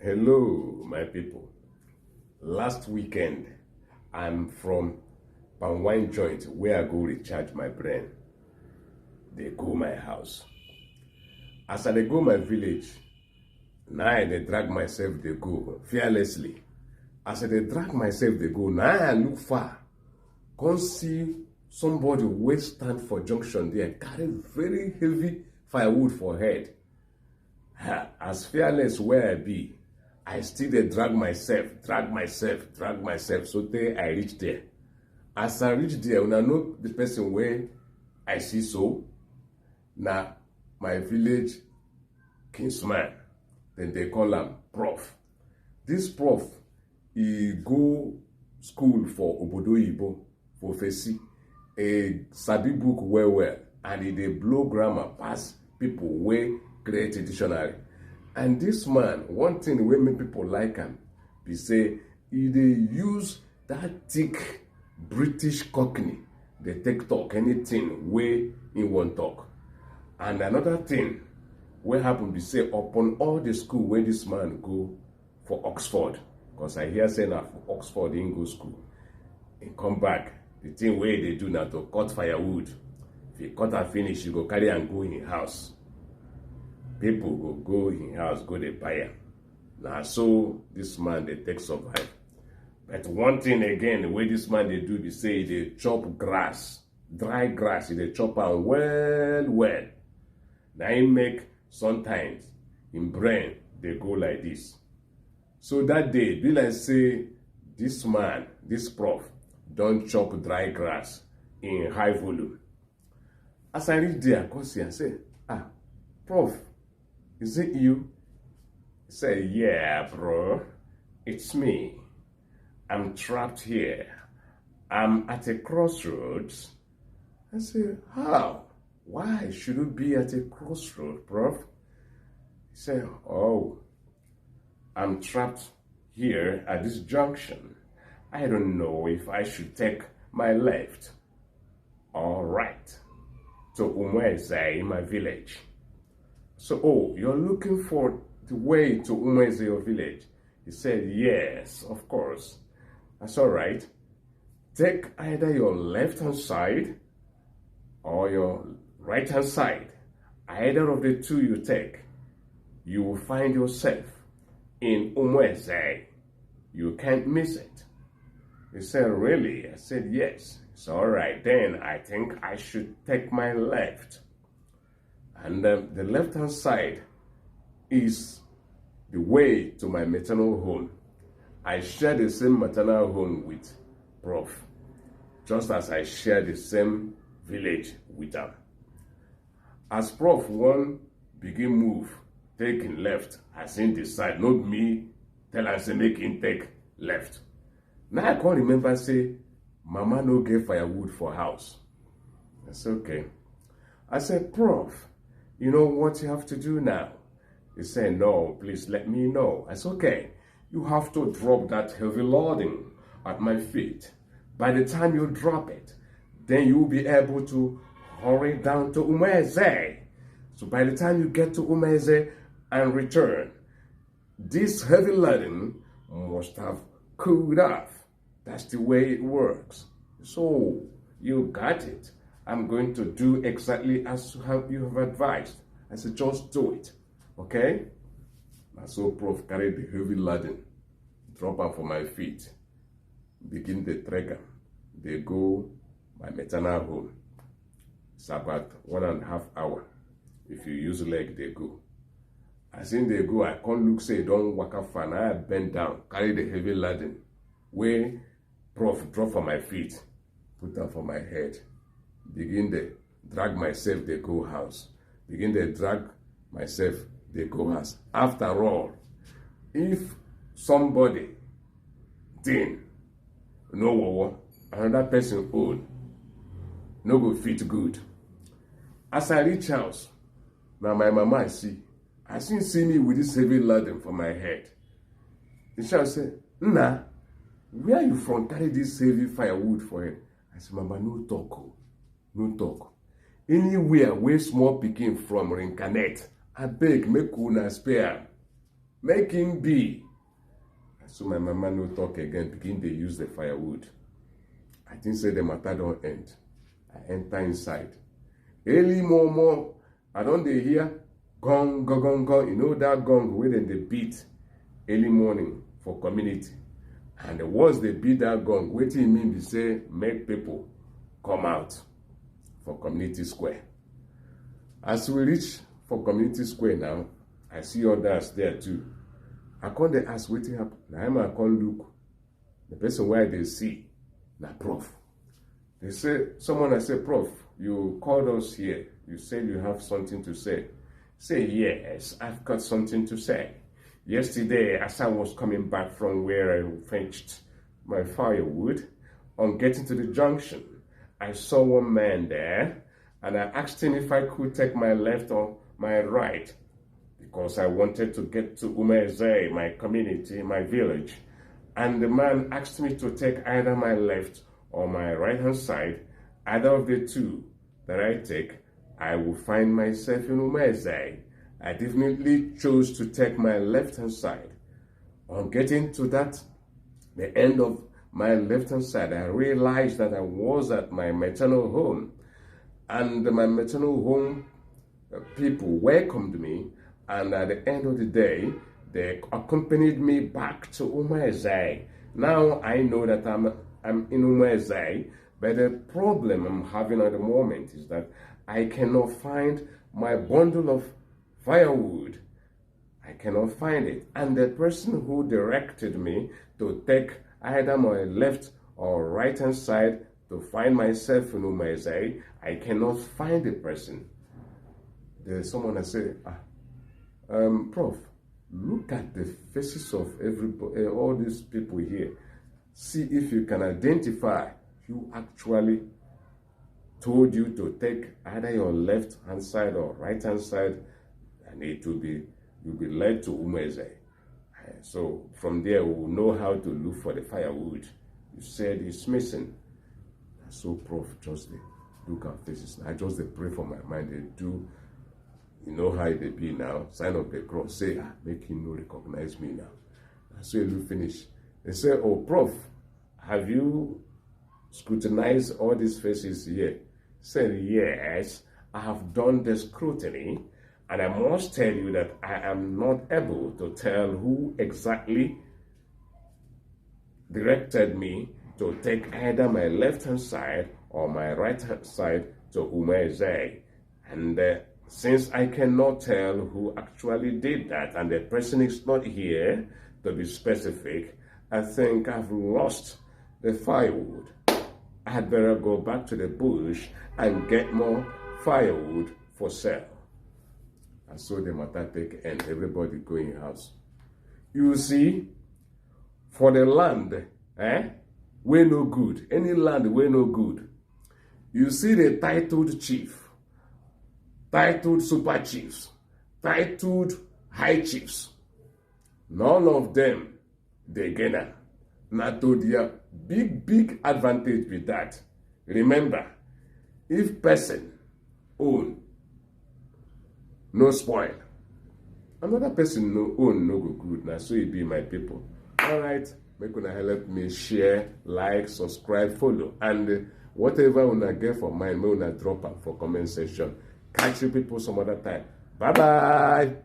Hello, my people. Last weekend, I'm from unwind joint where I go recharge my brain. They go my house. As I dey go my village, now I dey drag myself they go fearlessly. As I dey drag myself they go, now I look far. Come see somebody wey stand for junction there, carry very heavy firewood for head. As fearless where I be, I still dey drag myself, so till I reach there. As I reach there, una know the person where I see so, na my village kinsman. Then they call him Prof. This Prof, he go school for Obodo Ibo, for Fesi, a sabi book well, and he dey blow grammar pass people wey create a dictionary. And this man, one thing wey make people like him be say he dey use that thick British cockney dey take talk anything wey he wan talk. And another thing wey happen be say upon all the school wey this man go for Oxford, because I hear say na for Oxford he go school, he come back, the thing wey they do na to cut firewood. If he cut and finish, he go carry and go in house. People go in house, go dey buy am. Na so this man dey take survive. But one thing again wey this man dey do be say he dey chop grass, dry grass. He dey chop am well. Na him make sometimes him brain dey go like this. So that day be like say this man, this Prof, don chop dry grass in high volume. As I reach there, I come see and say, Prof, is it you? He say, yeah, bro, it's me. I'm trapped here. I'm at a crossroads. I say, how? Why should you be at a crossroad, Prof? He said, oh, I'm trapped here at this junction. I don't know if I should take my left or right to Umweze in my village. So, oh, you're looking for the way to Umweze, your village? He said, yes, of course. That's all right. Take either your left-hand side or your right-hand side. Either of the two you take, you will find yourself in Umweze. You can't miss it. He said, really? I said, yes. It's all right. Then I think I should take my left. And the left-hand side is the way to my maternal home. I share the same maternal home with Prof, just as I share the same village with her. As Prof one begin move, taking left, as in decide, not me tell her say make him take left. Now I can't remember say, Mama no get firewood for house. That's okay. I said, Prof, you know what you have to do now? He said, no, please let me know. I said, okay, you have to drop that heavy loading at my feet. By the time you drop it, then you'll be able to hurry down to Umweze. So by the time you get to Umweze and return, this heavy loading must have cooled off. That's the way it works. So you got it. I'm going to do exactly as you have advised. I said, just do it. Okay? And so Prof carried the heavy loading, drop am for my feet, begin the trek. They go my maternal home. It's about 1.5 hours. If you use leg, they go. As in they go, I can't look say don't walk up far. Now I bend down, carry the heavy loading, where Prof drop for my feet, put them for my head. Begin to drag myself, they go house. Begin to drag myself, they go house. After all, if somebody then no another person own, no go fit good. As I reach house, now my mama I see me with this heavy loading for my head. The child say, Nah, where you from carry this heavy firewood for it? I said, Mama, no talk. No talk. Anywhere where small pikin from reincarnate, I beg make una spare. Make him be. So my mama no talk again, begin they use the firewood. I think say the matter don't end. I enter inside. Early more, I don't they hear gong, gong, gong, gong. You know that gong where then they beat early morning for community. And once they beat that gong, what it mean? They say make people come out for community square. As we reach for community square now, I see others there too. I come they ask what happened. Now I come look. The person where they see, now Prof. They say, someone I say, Prof, you called us here. You said you have something to say. Say, yes, I've got something to say. Yesterday, as I was coming back from where I fetched my firewood, on getting to the junction, I saw one man there, and I asked him if I could take my left or my right, because I wanted to get to Umeze, my community, my village. And the man asked me to take either my left or my right-hand side. Either of the two that I take, I will find myself in Umeze. I definitely chose to take my left-hand side. On getting to the end of my left-hand side, I realized that I was at my maternal home. And my maternal home people welcomed me, and at the end of the day, they accompanied me back to Umeze. Now I know that I'm in Umeze, but the problem I'm having at the moment is that I cannot find my bundle of firewood. I cannot find it. And the person who directed me to take either my left or right hand side to find myself in Umeze, I cannot find the person. There's someone that say, Prof, look at the faces of everybody, all these people here. See if you can identify who actually told you to take either your left hand side or right hand side, and you'll be led to Umeze. So from there we'll know how to look for the firewood. You said it's missing. So Prof, just look at faces. I just pray for my mind. They do, you know how they be now. Sign of the cross. Say, make him no recognize me now. So you finish. They say, oh Prof, have you scrutinized all these faces here? Say, yes, I have done the scrutiny, and I must tell you that I am not able to tell who exactly directed me to take either my left-hand side or my right-hand side to Umeze. And since I cannot tell who actually did that, and the person is not here to be specific, I think I've lost the firewood. I had better go back to the bush and get more firewood for sale. And so the matter take end. Everybody go in house. You see, for the land, we no good. Any land we no good. You see the titled chief, titled super chiefs, titled high chiefs. None of them they gainer. Not to their big advantage with that. Remember, if person own, no spoil. Another person no own, no go good. Now so it be my people. All right, make una help me share, like, subscribe, follow, and whatever una get for mine, may una drop am for comment section. Catch you people some other time. Bye bye.